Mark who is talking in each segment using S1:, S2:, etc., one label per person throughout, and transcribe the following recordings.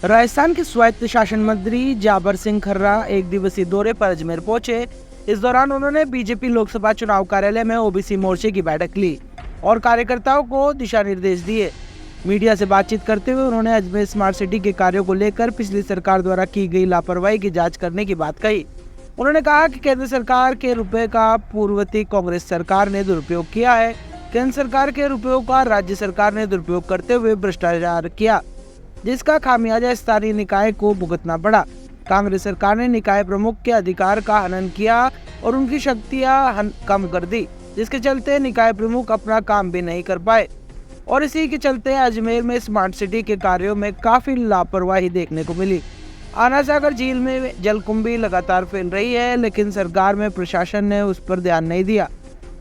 S1: राजस्थान के स्वायत्त शासन मंत्री जाबर सिंह खर्रा एक दिवसीय दौरे पर अजमेर पहुंचे। इस दौरान उन्होंने बीजेपी लोकसभा चुनाव कार्यालय में ओबीसी मोर्चे की बैठक ली और कार्यकर्ताओं को दिशा निर्देश दिए। मीडिया से बातचीत करते हुए उन्होंने अजमेर स्मार्ट सिटी के कार्यों को लेकर पिछली सरकार द्वारा की गई लापरवाही की जांच करने की बात कही। उन्होंने कहा कि केंद्र सरकार के रुपए का पूर्ववर्ती कांग्रेस सरकार ने दुरुपयोग किया है। केंद्र सरकार के रुपयों का राज्य सरकार ने दुरुपयोग करते हुए भ्रष्टाचार किया, जिसका खामियाजा स्थानीय निकाय को भुगतना पड़ा। कांग्रेस सरकार ने निकाय प्रमुख के अधिकार का हनन किया और उनकी शक्तियां कम कर दी, जिसके चलते निकाय प्रमुख अपना काम भी नहीं कर पाए और इसी के चलते अजमेर में स्मार्ट सिटी के कार्यों में काफी लापरवाही देखने को मिली। आना सागर झील में जलकुंभी लगातार फैल रही है, लेकिन सरकार में प्रशासन ने उस पर ध्यान नहीं दिया।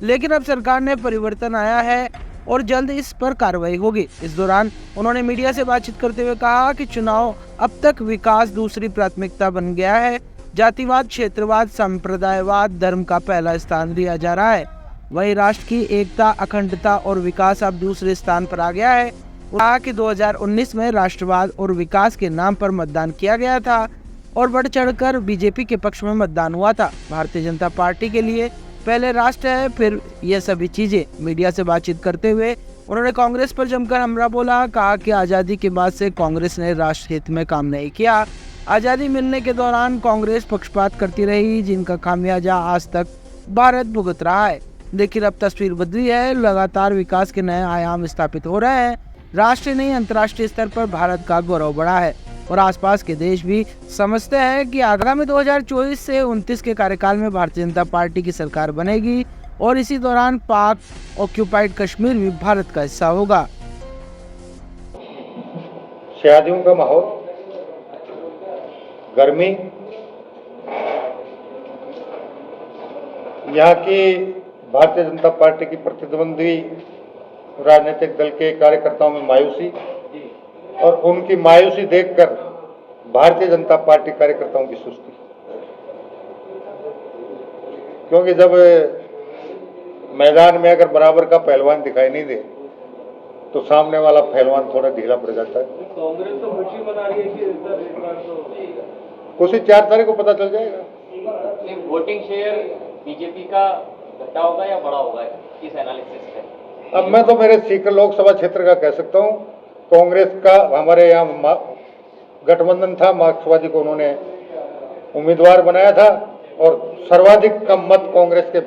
S1: लेकिन अब सरकार में परिवर्तन आया है और जल्द इस पर कार्रवाई होगी। इस दौरान उन्होंने मीडिया से बातचीत करते हुए कहा कि चुनाव अब तक विकास दूसरी प्राथमिकता बन गया है। जातिवाद, क्षेत्रवाद, संप्रदायवाद, धर्म का पहला स्थान दिया जा रहा है। वहीं राष्ट्र की एकता, अखंडता और विकास अब दूसरे स्थान पर आ गया है। कहा कि 2019 में राष्ट्रवाद और विकास के नाम पर मतदान किया गया था और बढ़ चढ़कर बीजेपी के पक्ष में मतदान हुआ था। भारतीय जनता पार्टी के लिए पहले राष्ट्र है, फिर ये सभी चीजें। मीडिया से बातचीत करते हुए उन्होंने कांग्रेस पर जमकर हमला बोला। कहा कि आज़ादी के बाद से कांग्रेस ने राष्ट्र हित में काम नहीं किया। आज़ादी मिलने के दौरान कांग्रेस पक्षपात करती रही, जिनका खामियाजा आज तक भारत भुगत रहा है। लेकिन अब तस्वीर बदली है। लगातार विकास के नए आयाम स्थापित हो रहे हैं। राष्ट्रीय नहीं, अंतर्राष्ट्रीय स्तर पर भारत का गौरव बढ़ा है और आसपास के देश भी समझते हैं कि आगामी 2024 से 29 के कार्यकाल में भारतीय जनता पार्टी की सरकार बनेगी और इसी दौरान पाक ऑक्यूपाइड कश्मीर भी भारत का हिस्सा होगा।
S2: शादियों का माहौल, गर्मी, यहाँ की भारतीय जनता पार्टी की प्रतिद्वंदी राजनीतिक दल के कार्यकर्ताओं में मायूसी और उनकी मायूसी देखकर भारतीय जनता पार्टी कार्यकर्ताओं की सुस्ती। क्योंकि जब मैदान में अगर बराबर का पहलवान दिखाई नहीं दे तो सामने वाला पहलवान थोड़ा ढीला पड़ जाता है।
S3: कांग्रेस तो खुशी मना रही है कि
S2: खुशी 4 तारीख को पता चल जाएगा।
S4: वोटिंग शेयर बीजेपी का घटा होगा या बड़ा होगा, इस एनालिसिस से?
S2: अब मैं तो मेरे सीकर लोकसभा क्षेत्र का कह सकता हूँ, कांग्रेस का हमारे यहाँ गठबंधन था, मार्क्सवादी को उन्होंने उम्मीदवार बनाया था और सर्वाधिक कम मत कांग्रेस के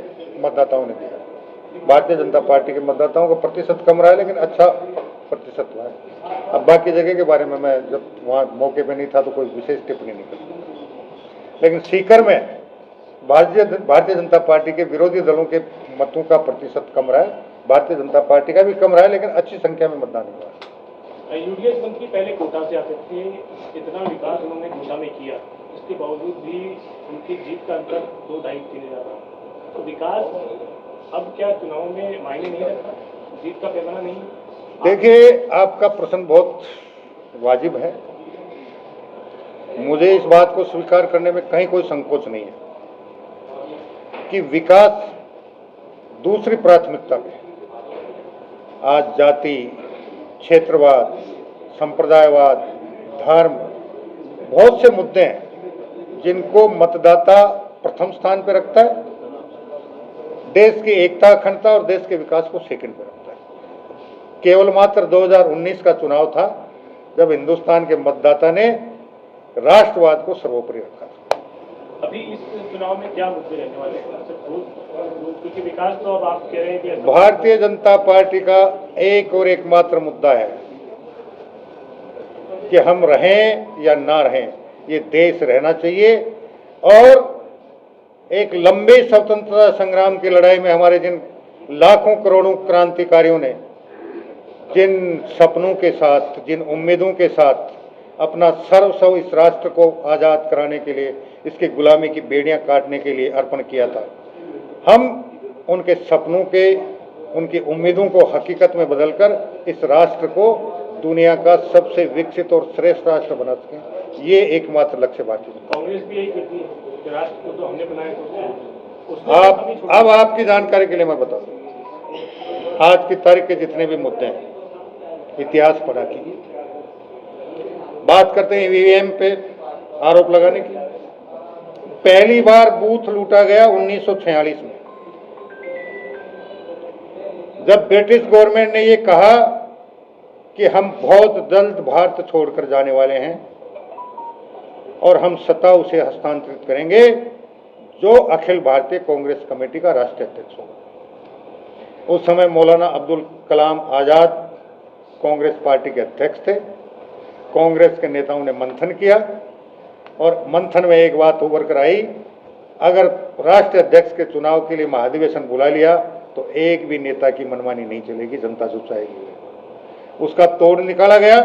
S2: मतदाताओं ने दिया। भारतीय जनता पार्टी के मतदाताओं का प्रतिशत कम रहा है, लेकिन अच्छा प्रतिशत हुआ है। अब बाकी जगह के बारे में मैं जब वहाँ मौके पे नहीं था तो कोई विशेष टिप्पणी नहीं कर सकता, लेकिन सीकर में भारतीय जनता पार्टी के विरोधी दलों के मतों का प्रतिशत कम रहा है। भारतीय जनता पार्टी का भी कम रहा है, लेकिन अच्छी संख्या में मतदान हुआ है।
S3: यूडीएफ मंत्री पहले कोटा से आते थे, इतना विकास उन्होंने कोटा में किया, इसके बावजूद भी उनकी जीत का अंतर 2-2.5-3 हज़ार था। तो विकास अब क्या चुनाव में मायने नहीं रखता, जीत का पैमाना नहीं?
S2: देखिए, आपका प्रश्न बहुत वाजिब है। मुझे इस बात को स्वीकार करने में कहीं कोई संकोच नहीं है कि विकास दूसरी प्राथमिकता पे आज जाति, क्षेत्रवाद, संप्रदायवाद, धर्म, बहुत से मुद्दे हैं जिनको मतदाता प्रथम स्थान पर रखता है। देश की एकता, अखंडता और देश के विकास को सेकंड पर रखता है। केवल मात्र 2019 का चुनाव था जब हिंदुस्तान के मतदाता ने राष्ट्रवाद को सर्वोपरि रखा था।
S3: अभी इस चुनाव में क्या मुद्दे रहने वाले हैं? क्योंकि विकास तो अब आप कह रहे हैं कि
S2: भारतीय जनता पार्टी का एक और एकमात्र मुद्दा है कि हम रहें या ना रहें, ये देश रहना चाहिए। और एक लंबे स्वतंत्रता संग्राम की लड़ाई में हमारे जिन लाखों करोड़ों क्रांतिकारियों ने जिन सपनों के साथ, जिन उम्मीदों के साथ अपना सर्वस्व इस राष्ट्र को आज़ाद कराने के लिए, इसकी गुलामी की बेड़ियां काटने के लिए अर्पण किया था, हम उनके सपनों के, उनकी उम्मीदों को हकीकत में बदलकर इस राष्ट्र को दुनिया का सबसे विकसित और श्रेष्ठ राष्ट्र बना सकें, ये एकमात्र लक्ष्य बाकी है।
S3: कांग्रेस भी यही कहती है कि राष्ट्र को तो हमने बनाया
S2: अब आपकी जानकारी के लिए मैं बता दूं, आज की तारीख के जितने भी मुद्दे हैं, इतिहास पढ़ा कीजिए। बात करते हैं ईवीएम पे आरोप लगाने की। पहली बार बूथ लूटा गया 1946 में, जब ब्रिटिश गवर्नमेंट ने ये कहा कि हम बहुत जल्द भारत छोड़कर जाने वाले हैं और हम सत्ता उसे हस्तांतरित करेंगे जो अखिल भारतीय कांग्रेस कमेटी का राष्ट्रीय अध्यक्ष होगा। उस समय मौलाना अब्दुल कलाम आजाद कांग्रेस पार्टी के अध्यक्ष थे। कांग्रेस के नेताओं ने मंथन किया और मंथन में एक बात उभर कर आई, अगर राष्ट्रीय अध्यक्ष के चुनाव के लिए महाधिवेशन बुला लिया तो एक भी नेता की मनमानी नहीं चलेगी, जनता चुप जाएगी। उसका तोड़ निकाला गया।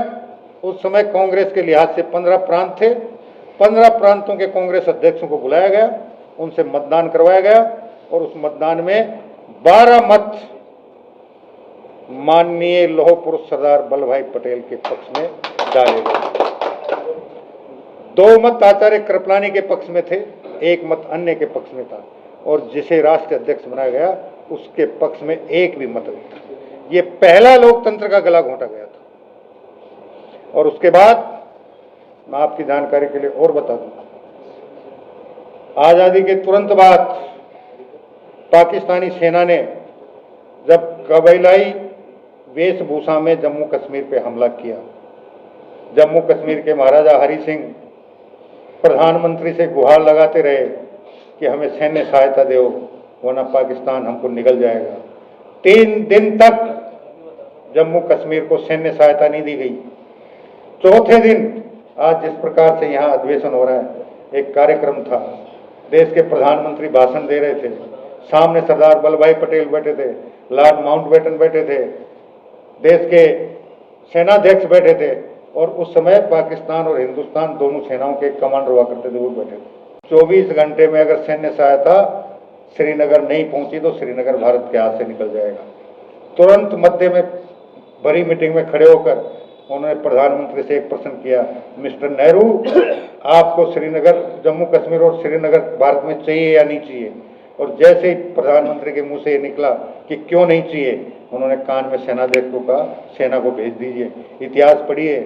S2: उस समय कांग्रेस के लिहाज से 15 प्रांत थे। 15 प्रांतों के कांग्रेस अध्यक्षों को बुलाया गया, उनसे मतदान करवाया गया और उस मतदान में 12 मत माननीय लौह पुरुष सरदार वल्लभ भाई पटेल के पक्ष में डाले गए। 2 मत आचार्य कृपलानी के पक्ष में थे, 1 मत अन्य के पक्ष में था और जिसे राष्ट्रीय अध्यक्ष बनाया गया उसके पक्ष में एक भी मत नहीं था। ये पहला लोकतंत्र का गला घोंटा गया था। और उसके बाद मैं आपकी जानकारी के लिए और बता दूं, आजादी के तुरंत बाद पाकिस्तानी सेना ने जब कबीलाई वेशभूषा में जम्मू कश्मीर पे हमला किया, जम्मू कश्मीर के महाराजा हरि सिंह प्रधानमंत्री से गुहार लगाते रहे कि हमें सैन्य सहायता दो वरना पाकिस्तान हमको निगल जाएगा। 3 दिन तक जम्मू कश्मीर को सैन्य सहायता नहीं दी गई। चौथे दिन आज जिस प्रकार से यहाँ अधिवेशन हो रहा है, एक कार्यक्रम था, देश के प्रधानमंत्री भाषण दे रहे थे, सामने सरदार वल्लभ भाई पटेल बैठे थे, लॉर्ड माउंटबेटन बैठे थे, देश के सेनाध्यक्ष बैठे थे और उस समय पाकिस्तान और हिंदुस्तान दोनों सेनाओं के कमांडर हुआ करते थे, वो बैठे थे। 24 घंटे में अगर सैन्य सहायता श्रीनगर नहीं पहुंची तो श्रीनगर भारत के हाथ से निकल जाएगा। तुरंत मध्य में भरी मीटिंग में खड़े होकर उन्होंने प्रधानमंत्री से एक प्रश्न किया, मिस्टर नेहरू, आपको श्रीनगर, जम्मू कश्मीर और श्रीनगर भारत में चाहिए या नहीं चाहिए? और जैसे ही प्रधानमंत्री के मुंह से ये निकला कि क्यों नहीं चाहिए, उन्होंने कान में सेनाध्यक्ष को कहा, सेना को भेज दीजिए। इतिहास पढ़िए,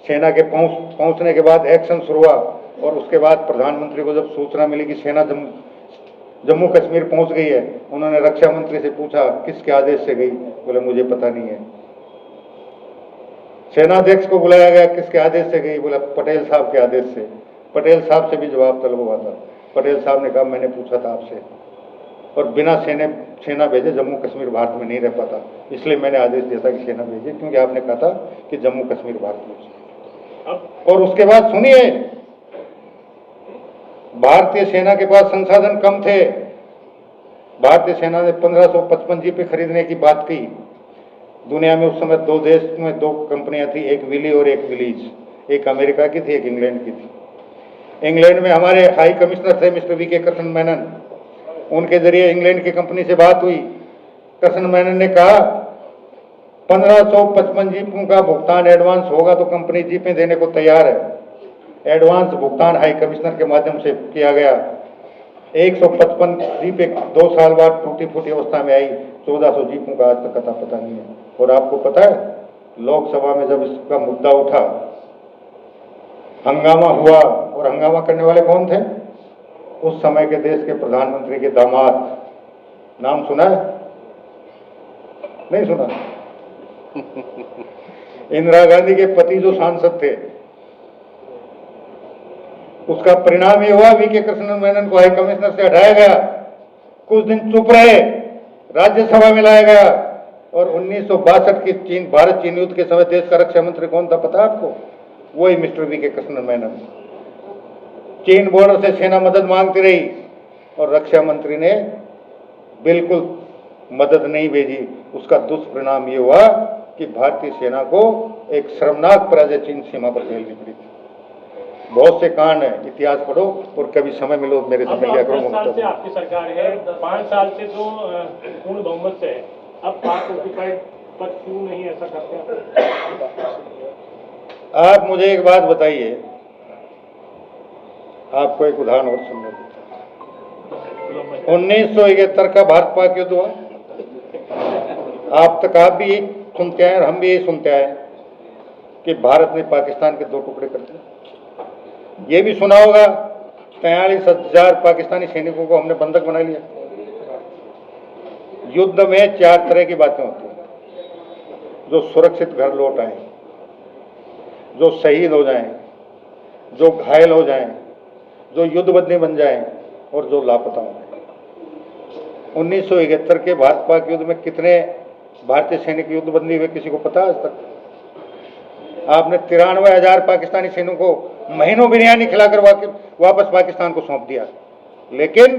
S2: सेना के पहुंचने के बाद एक्शन शुरू हुआ और उसके बाद प्रधानमंत्री को जब सूचना मिली कि सेना जम्मू कश्मीर पहुंच गई है, उन्होंने रक्षा मंत्री से पूछा किसके आदेश से गई? बोले मुझे पता नहीं है। सेनाध्यक्ष को बुलाया गया, किसके आदेश से गई? बोला पटेल साहब के आदेश से। पटेल साहब से भी जवाब तलब हुआ था। पटेल साहब ने कहा मैंने पूछा था आपसे और बिना सेना भेजे जम्मू कश्मीर भारत में नहीं रह पाता, इसलिए मैंने आदेश दिया था कि सेना भेजिए, क्योंकि आपने कहा था कि जम्मू कश्मीर भारत में चाहिए। और उसके बाद सुनिए, भारतीय सेना के पास संसाधन कम थे। भारतीय सेना ने 1555 जीपें खरीदने की बात की। दुनिया में उस समय 2 देश में 2 कंपनियां थी, एक विली और एक विलीज, एक अमेरिका की थी, एक इंग्लैंड की थी। इंग्लैंड में हमारे हाई कमिश्नर थे मिस्टर वी के कृष्ण मेनन, उनके जरिए इंग्लैंड की कंपनी से बात हुई। कृष्ण मेनन ने कहा 1555 जीपों का भुगतान एडवांस होगा तो कंपनी जीपें देने को तैयार है। एडवांस भुगतान हाई कमिश्नर के माध्यम से किया गया। 155 जीपें 2 साल बाद टूटी फूटी अवस्था में आई। 1400 जीपों का आज तक पता नहीं है। और आपको पता है, लोकसभा में जब इसका मुद्दा उठा, हंगामा हुआ, और हंगामा करने वाले कौन थे? उस समय के देश के प्रधानमंत्री के दामाद, नाम सुना है? नहीं सुना? इंदिरा गांधी के पति जो सांसद थे, उसका परिणाम ये हुआ वी के कृष्णन मेनन को हाई कमिश्नर से हटाया गया। कुछ दिन चुप रहे, राज्यसभा में लाया गया और 1962 की भारत चीन युद्ध के समय देश का रक्षा मंत्री कौन था पता है आपको? वही मिस्टर वी के कृष्णन मेनन। चीन बॉर्डर से सेना मदद मांगती रही और रक्षा मंत्री ने बिल्कुल मदद नहीं भेजी। उसका दुष्परिणाम ये हुआ कि भारतीय सेना को एक शर्मनाक पराजय चीन सीमा पर झेलनी पड़ी थी। बहुत से कांड है, इतिहास पढ़ो और कभी समय मिलो मेरे समय लिया करो।
S3: 10 साल से आपकी सरकार है, 5 साल से तो पूर्ण बहुमत से है, अब पाक ऑक्युपाइड पर क्यों नहीं ऐसा करते?
S2: आप मुझे एक बात बताइए, आपको एक उदाहरण और सुनने देता हूं। 1971 का भारत पाक युद्ध हुआ, आप तक आप भी सुनते आए और हम भी यही सुनते आए। कि भारत ने पाकिस्तान के 2 टुकड़े कर दिए। ये भी सुना होगा 43,000 पाकिस्तानी सैनिकों को हमने बंधक बना लिया। युद्ध में 4 तरह की बातें होती हैं, जो सुरक्षित घर लौट आए, जो शहीद हो जाएं, जो घायल हो जाएं, जो युद्धबंदी बन जाएं और जो लापता हो जाएं। 1971 के भारत पाक युद्ध में कितने भारतीय सैनिक युद्धबंदी हुए किसी को पता आज तक? आपने 93,000 पाकिस्तानी सैनिकों को महीनों बिरयानी खिलाकर वापस पाकिस्तान को सौंप दिया, लेकिन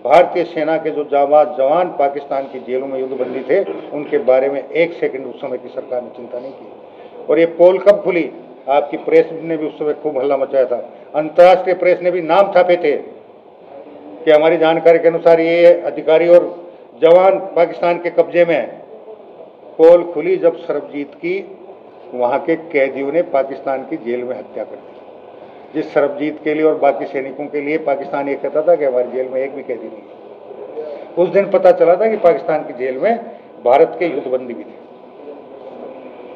S2: भारतीय सेना के जो जाबाज जवान पाकिस्तान की जेलों में युद्धबंदी थे, उनके बारे में 1 सेकंड उस समय की सरकार ने चिंता नहीं की। और ये पोल कब खुली? आपकी प्रेस ने भी उस समय खूब हल्ला मचाया था, अंतर्राष्ट्रीय प्रेस ने भी नाम छापे थे कि हमारी जानकारी के अनुसार ये अधिकारी और जवान पाकिस्तान के कब्जे में। पोल खुली जब सरबजीत की वहाँ के कैदियों ने पाकिस्तान की जेल में हत्या कर दी। जिस सरबजीत के लिए और बाकी सैनिकों के लिए पाकिस्तान ये कहता था कि हमारी जेल में एक भी कैदी नहीं है, उस दिन पता चला था कि पाकिस्तान की जेल में भारत के युद्धबंदी भी थे।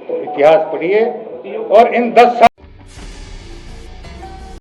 S2: तो इतिहास पढ़िए और इन 10 साल